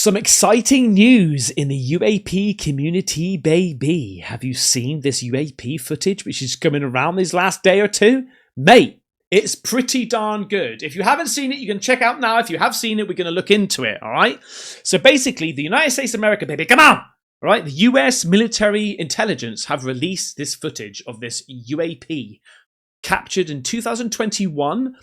Some exciting news in the UAP community, baby. Have you seen this UAP footage which is coming around this last day or two? Mate, it's pretty darn good. If you haven't seen it, you can check out now. If you have seen it, we're going to look into it, all right? So basically, the United States of America, baby, come on! All right, the US military intelligence have released this footage of this UAP captured in 2021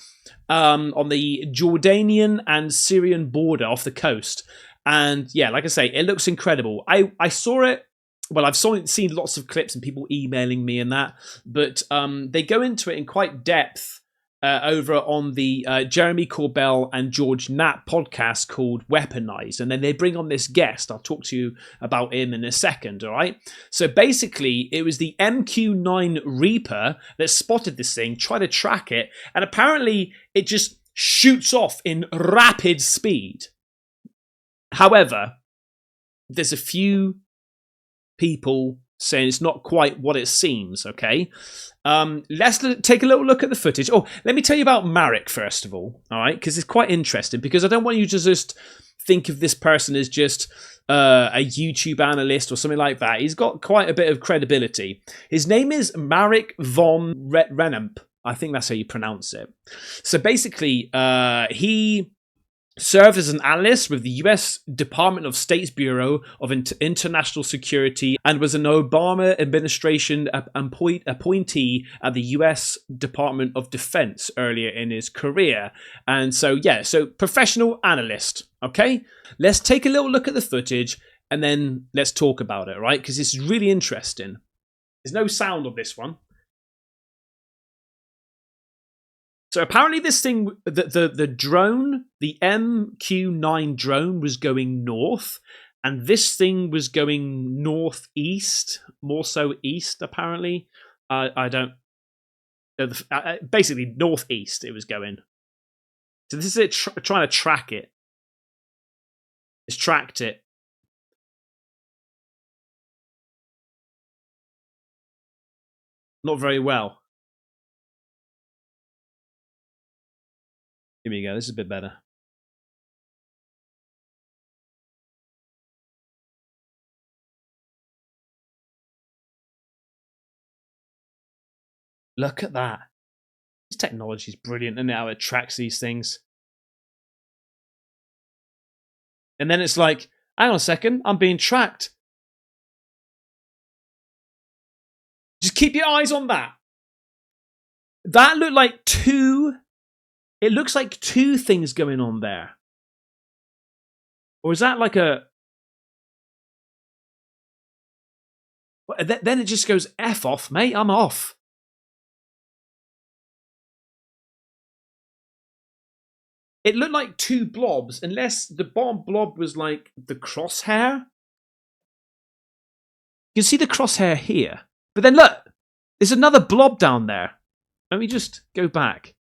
on the Jordanian and Syrian border off the coast. And yeah, like I say, it looks incredible. I saw it. Well, I've seen lots of clips and people emailing me and that, but they go into it in quite depth over on the Jeremy Corbell and George Knapp podcast called Weaponized. And then they bring on this guest. I'll talk to you about him in a second, all right? So basically, it was the MQ-9 Reaper that spotted this thing, tried to track it, and apparently it just shoots off in rapid speed. However, there's a few people saying it's not quite what it seems, okay? Let's take a little look at the footage. Oh, let me tell you about Marik, first of all right? Because it's quite interesting, because I don't want you to just think of this person as just a YouTube analyst or something like that. He's got quite a bit of credibility. His name is Marik von Rennenkampff. I think that's how you pronounce it. So basically, he served as an analyst with the US Department of State's Bureau of International Security and was an Obama administration appointee at the US Department of Defense earlier in his career. And so, yeah, so professional analyst, okay? Let's take a little look at the footage and then let's talk about it, right? Because this is really interesting. There's no sound on this one. So apparently this thing, the drone, the MQ-9 drone was going north, and this thing was going northeast, more so east, apparently. I don't... basically, northeast it was going. So this is it trying to track it. It's tracked it. Not very well. Here we go. This is a bit better. Look at that. This technology is brilliant, and how it tracks these things. And then it's like, hang on a second, I'm being tracked. Just keep your eyes on that. That looked like two... It looks like two things going on there. Or is that like a... Then it just goes, F off, mate, I'm off. It looked like two blobs, unless the bottom blob was like the crosshair. You can see the crosshair here. But then look, there's another blob down there. Let me just go back.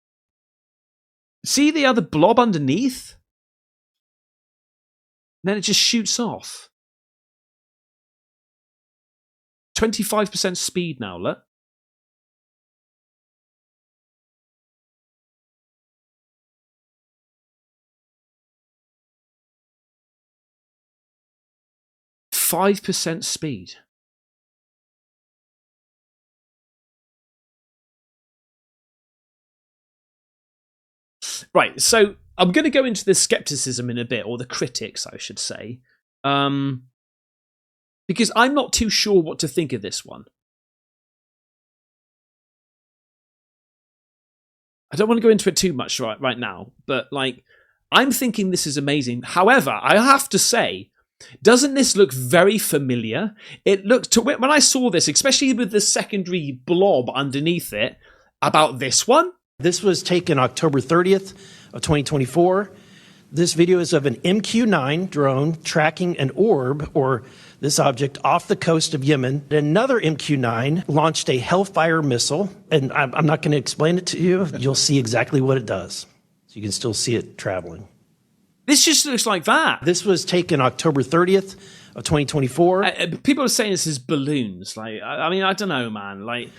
See the other blob underneath? And then it just shoots off. 25% speed now, look. %5 speed. Right, so I'm going to go into the skepticism in a bit, or the critics, I should say, because I'm not too sure what to think of this one. I don't want to go into it too much right now, but like, I'm thinking this is amazing. However, I have to say, doesn't this look very familiar? It looked, when I saw this, especially with the secondary blob underneath it, about this one. This was taken October 30th of 2024. This video is of an MQ-9 drone tracking an orb, or this object, off the coast of Yemen. Another MQ-9 launched a Hellfire missile, and I'm not going to explain it to you. You'll see exactly what it does. So you can still see it traveling. This just looks like that. This was taken October 30th of 2024. People are saying this is balloons. Like, I mean, I don't know, man. Like,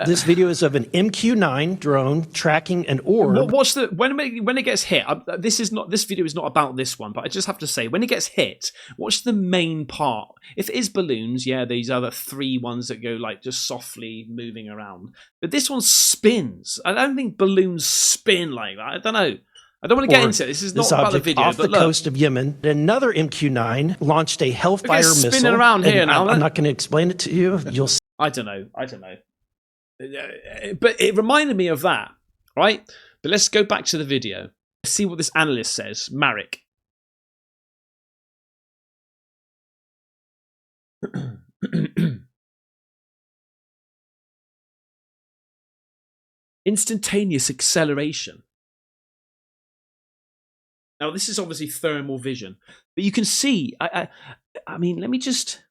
this video is of an MQ-9 drone tracking an orb. What's the when it gets hit? This video is not about this one, but I just have to say, when it gets hit, what's the main part? If it is balloons, yeah, these other three ones that go like just softly moving around, but this one spins. I don't think balloons spin like that. I don't know. I don't want to get into it. This is not about the video. Off the coast of Yemen, another MQ-9 launched a Hellfire missile. Spinning around here now. I'm not going to explain it to you. You'll. I don't know. But it reminded me of that, right? But let's go back to the video. Let's see what this analyst says. Marik. Instantaneous acceleration. Now, this is obviously thermal vision, but you can see, I mean, let me just...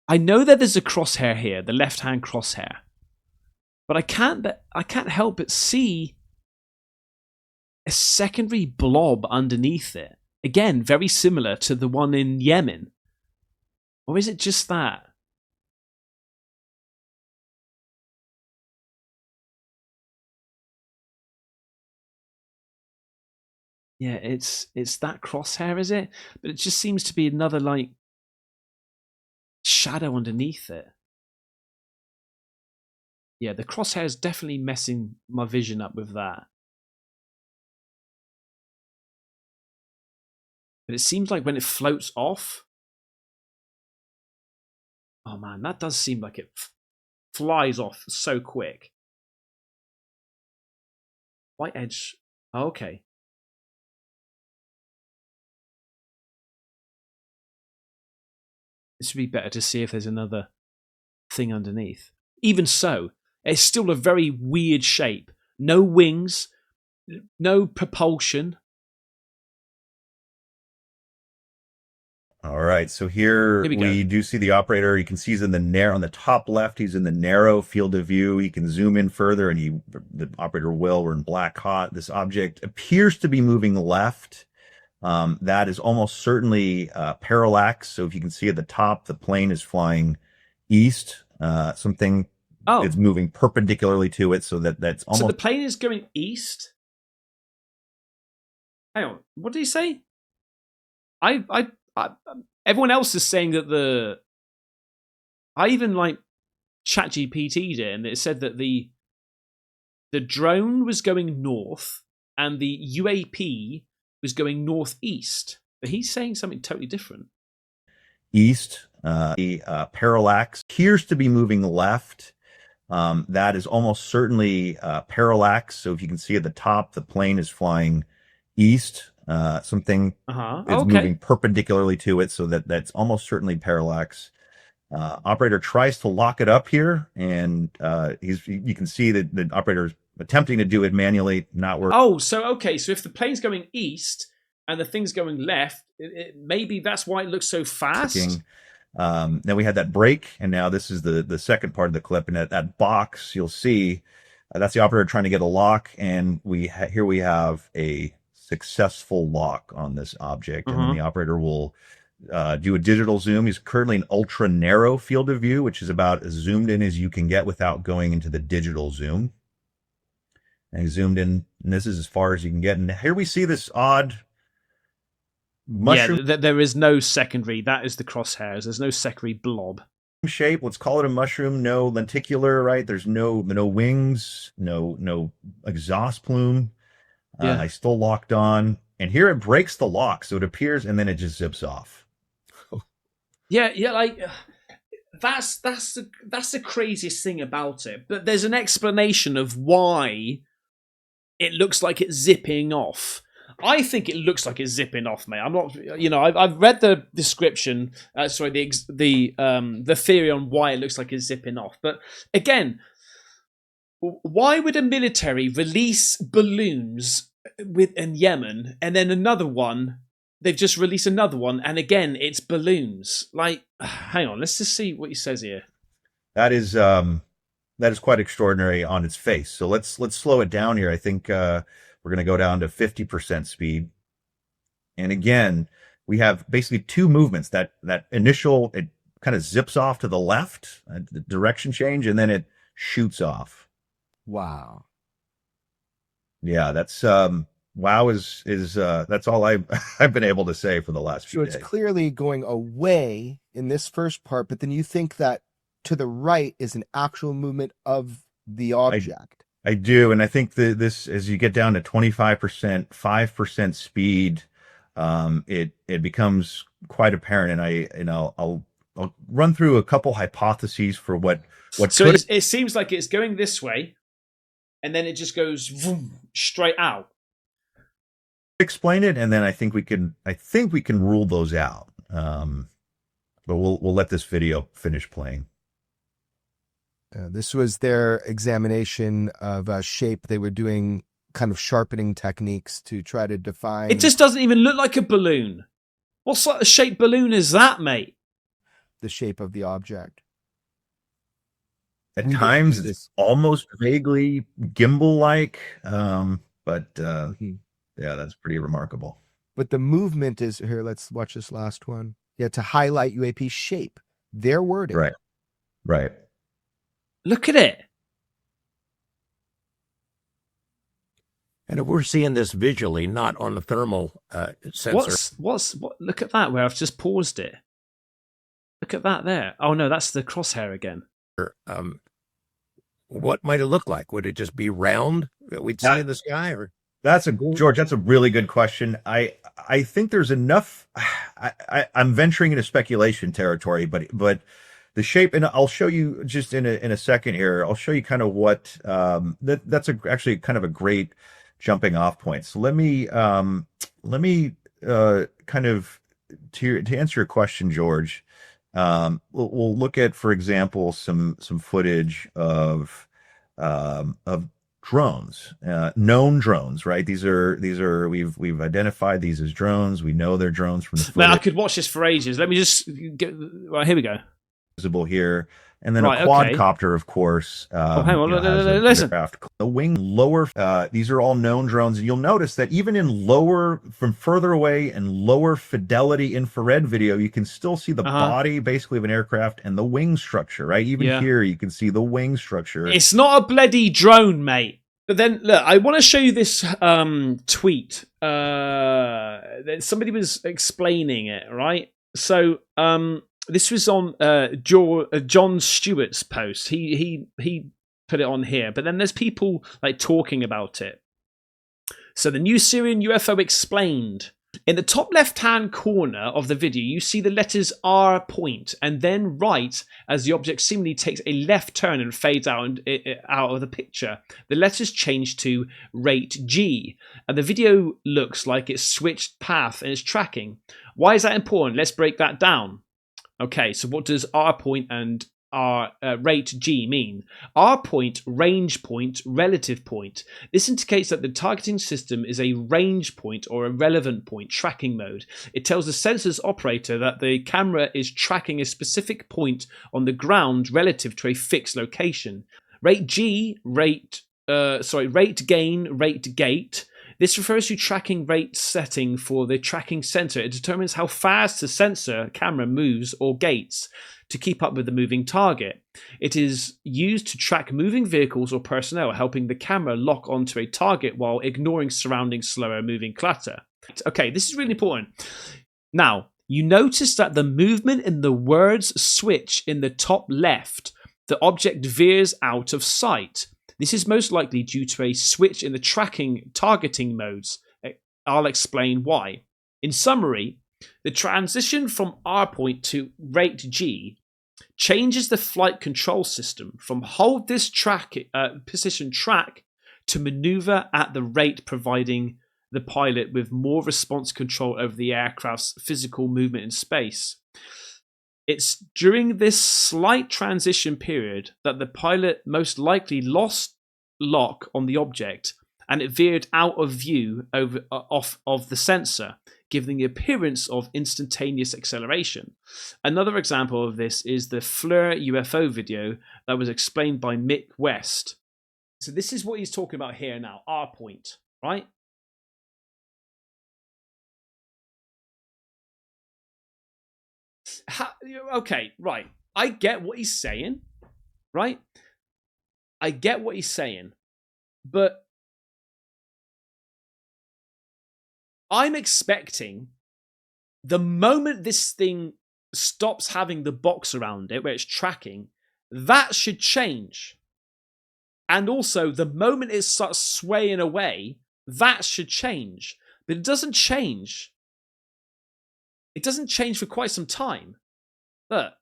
I know that there's a crosshair here, the left-hand crosshair, but I can't help but see a secondary blob underneath it. Again, very similar to the one in Yemen. Or is it just that? Yeah, it's that crosshair, is it? But it just seems to be another, like, shadow underneath it. Yeah, the crosshair is definitely messing my vision up with that. But it seems like when it floats off... Oh man, that does seem like it flies off so quick. White edge... Oh, okay. This would be better to see if there's another thing underneath. Even so, it's still a very weird shape. No wings, no propulsion. All right, so here we do see the operator. You can see he's in the on the top left. He's in the narrow field of view. He can zoom in further, and the operator will. We're in black hot. This object appears to be moving left. That is almost certainly parallax. So if you can see at the top, the plane is flying east. Something is moving perpendicularly to it, so that's almost. So the plane is going east. Hang on, what did he say? I everyone else is saying that I even like ChatGPT'd it, and it said that the drone was going north and the UAP was going northeast, but he's saying something totally different. East, parallax appears to be moving left. That is almost certainly parallax. So if you can see at the top, the plane is flying east. Something is moving perpendicularly to it, so that's almost certainly parallax. Operator tries to lock it up here, and you can see that the operator is attempting to do it manually, not working. Oh, so if the plane's going east and the thing's going left, maybe that's why it looks so fast. Then we had that break, and now this is the second part of the clip, and that box you'll see that's the operator trying to get a lock, and here we have a successful lock on this object, and then the operator will do a digital zoom. He's currently an ultra narrow field of view, which is about as zoomed in as you can get without going into the digital zoom. And he zoomed in, and this is as far as you can get. And here we see this odd mushroom. Yeah, there is no secondary. That is the crosshairs. There's no secondary blob shape. Let's call it a mushroom. No lenticular, right? There's no wings, no exhaust plume. I still locked on, and here it breaks the lock, so it appears, and then it just zips off. Yeah, like that's the craziest thing about it. But there's an explanation of why it looks like it's zipping off. I think it looks like it's zipping off, mate. I'm not, I've read the description. The theory on why it looks like it's zipping off. But again, why would a military release balloons in Yemen, and then another one? They've just released another one, and again, it's balloons. Like, hang on, let's just see what he says here. That is quite extraordinary on its face. So let's slow it down here. I think we're going to go down to 50% speed, And again, we have basically two movements. That initial, it kind of zips off to the left, the direction change, and then it shoots off. Wow. Yeah, that's wow is that's all I've been able to say for the last few So it's days. clearly going away in this first part, but then you think that to the right is an actual movement of the object. I do, and I think that this, as you get down to 25%, 5% speed, it becomes quite apparent. And I'll run through a couple hypotheses for what. So it seems like it's going this way, and then it just goes vroom, straight out. Explain it, and then I think we can rule those out. But we'll let this video finish playing. This was their examination of shape. They were doing kind of sharpening techniques to try to define. It just doesn't even look like a balloon. What sort of shaped balloon is that, mate? The shape of the object. At times, it's almost vaguely gimbal-like, but yeah, that's pretty remarkable. But the movement is here. Let's watch this last one. Yeah, to highlight UAP shape. Their wording. Right. Look at it. And if we're seeing this visually, not on the thermal sensor. What? Look at that, where I've just paused it. Look at that there. Oh no, that's the crosshair again. What might it look like? Would it just be round that we'd see in the sky, or? George, that's a really good question. I think there's enough. I'm venturing into speculation territory, but the shape, and I'll show you just in a second here. I'll show you kind of what that's actually kind of a great jumping off point. So let me kind of to answer your question, George. We'll look at, for example, some footage of drones, known drones, right? These are we've identified these as drones. We know they're drones from the footage. Man, I could watch this for ages. Let me just get right, here we go. Visible here, and then a quadcopter, of course. Hang on, listen. The wing lower. These are all known drones, and you'll notice that even in lower, from further away and lower fidelity infrared video, you can still see the body, basically, of an aircraft and the wing structure. Right, even here, you can see the wing structure. It's not a bloody drone, mate. But then, look, I want to show you this tweet. That somebody was explaining it, right? So, this was on John Stewart's post. He put it on here, but then there's people like talking about it. So the new Syrian UFO explained. In the top left-hand corner of the video, you see the letters R point, and then right as the object seemingly takes a left turn and fades out of the picture. The letters change to rate G, and the video looks like it's switched path and it's tracking. Why is that important? Let's break that down. Okay, so what does R point and R rate G mean? R point, range point, relative point. This indicates that the targeting system is a range point or a relevant point tracking mode. It tells the sensor's operator that the camera is tracking a specific point on the ground relative to a fixed location. Rate G, rate gain, rate gate. This refers to tracking rate setting for the tracking sensor. It determines how fast the sensor camera moves or gates to keep up with the moving target. It is used to track moving vehicles or personnel, helping the camera lock onto a target while ignoring surrounding slower moving clutter. Okay, this is really important. Now, you notice that the movement in the words switch in the top left. The object veers out of sight. This is most likely due to a switch in the targeting modes. I'll explain why. In summary, the transition from R point to rate G changes the flight control system from hold this position track to maneuver at the rate, providing the pilot with more response control over the aircraft's physical movement in space. It's during this slight transition period that the pilot most likely lost lock on the object and it veered out of view off of the sensor, giving the appearance of instantaneous acceleration. Another example of this is the FLIR UFO video that was explained by Mick West. So this is what he's talking about here now, R point, right? Okay, right. I get what he's saying, right? I get what he's saying, but I'm expecting the moment this thing stops having the box around it where it's tracking, that should change. And also, the moment it starts swaying away, that should change. But it doesn't change. It doesn't change for quite some time. Look.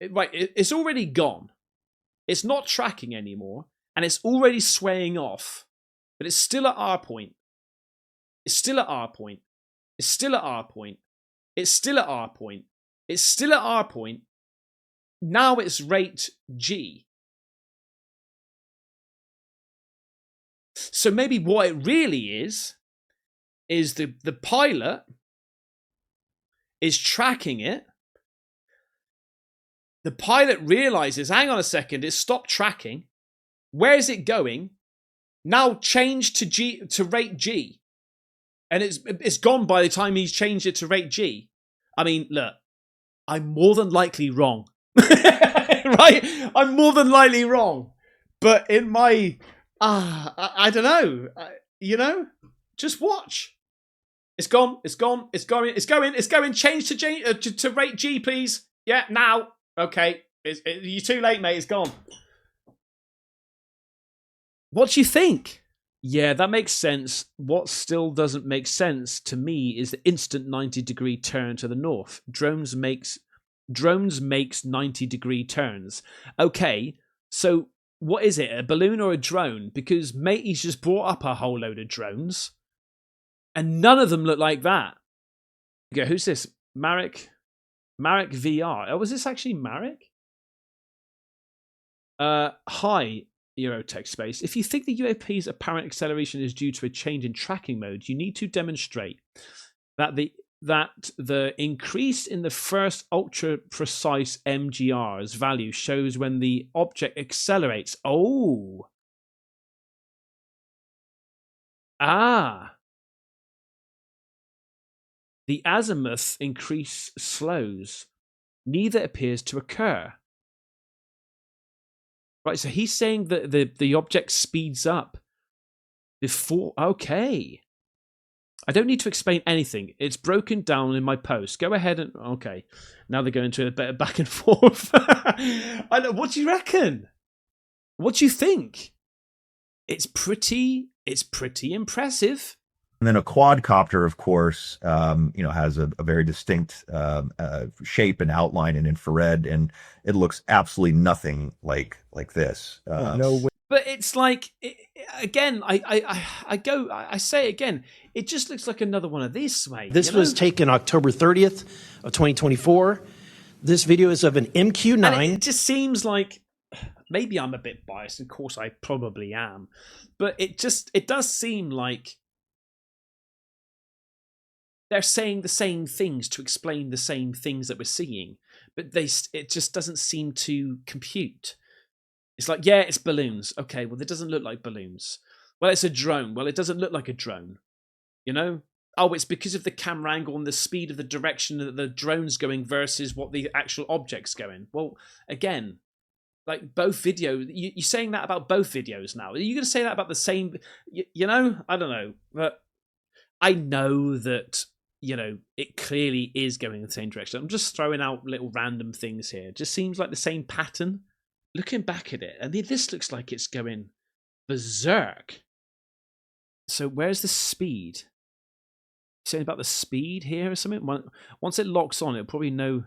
It's already gone. It's not tracking anymore. And it's already swaying off. But it's still at our point. It's still at our point. It's still at our point. It's still at our point. It's still at our point. Now it's rate G. So maybe what it really is the pilot is tracking it. The pilot realizes, hang on a second, it stopped tracking. Where is it going? Now change to rate G. And it's gone by the time he's changed it to rate G. I mean, look, I'm more than likely wrong. Right? I'm more than likely wrong. But in my, I don't know. Just watch. It's gone. It's gone. It's going. It's going. It's going. Change to G, to rate G, please. Yeah, now. Okay. You're too late, mate. It's gone. What do you think? Yeah, that makes sense. What still doesn't make sense to me is the instant 90-degree turn to the north. Drones makes 90-degree turns. Okay, so what is it? A balloon or a drone? Because matey's just brought up a whole load of drones, and none of them look like that. Okay, who's this? Marik VR. Oh, was this actually Marik? Hi, Eurotech Space. If you think the UAP's apparent acceleration is due to a change in tracking mode, you need to demonstrate that the increase in the first ultra-precise MGR's value shows when the object accelerates. Oh. The azimuth increase slows. Neither appears to occur. Right, so he's saying that the object speeds up before... Okay. I don't need to explain anything. It's broken down in my post. Go ahead and... Okay. Now they're going to a bit of back and forth. I know. What do you reckon? What do you think? It's pretty impressive. And then a quadcopter, of course, has a very distinct shape and outline in infrared, and it looks absolutely nothing like this. No way. But it's like, again, I say it again, it just looks like another one of these, mate. This was taken October 30th of 2024. This video is of an MQ-9. And it just seems like, maybe I'm a bit biased, of course I probably am, but it does seem like they're saying the same things to explain the same things that we're seeing, but it just doesn't seem to compute. It's like, yeah, it's balloons. Okay, well, it doesn't look like balloons. Well, it's a drone. Well, it doesn't look like a drone. Oh, it's because of the camera angle and the speed of the direction that the drone's going versus what the actual object's going. Well, again, like both videos, you're saying that about both videos now. Are you going to say that about the same? I don't know. But I know that, it clearly is going in the same direction. I'm just throwing out little random things here. It just seems like the same pattern. Looking back at it, I mean, this looks like it's going berserk. So where's the speed? Saying about the speed here or something? Once it locks on, it'll probably know.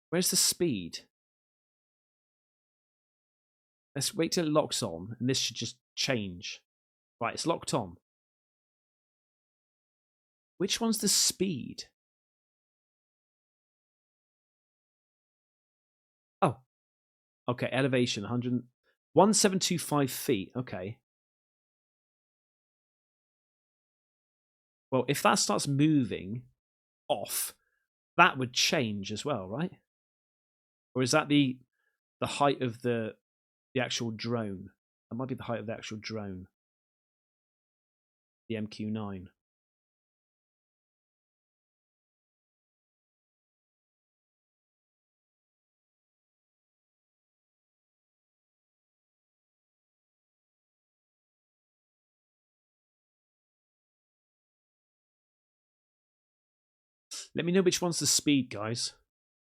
Where's the speed? Let's wait till it locks on, and this should just change. Right, it's locked on. Which one's the speed? Oh. Okay, elevation, 1725 feet. Okay. Well, if that starts moving off, that would change as well, right? Or is that the height of the actual drone? That might be the height of the actual drone. The MQ-9. Let me know which one's the speed, guys.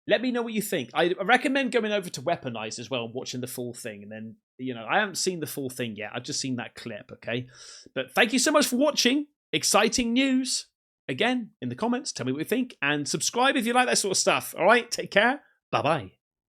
Let me know what you think. I recommend going over to Weaponized as well and watching the full thing. And then, I haven't seen the full thing yet. I've just seen that clip, okay? But thank you so much for watching. Exciting news. Again, in the comments, tell me what you think. And subscribe if you like that sort of stuff. All right, take care. Bye-bye.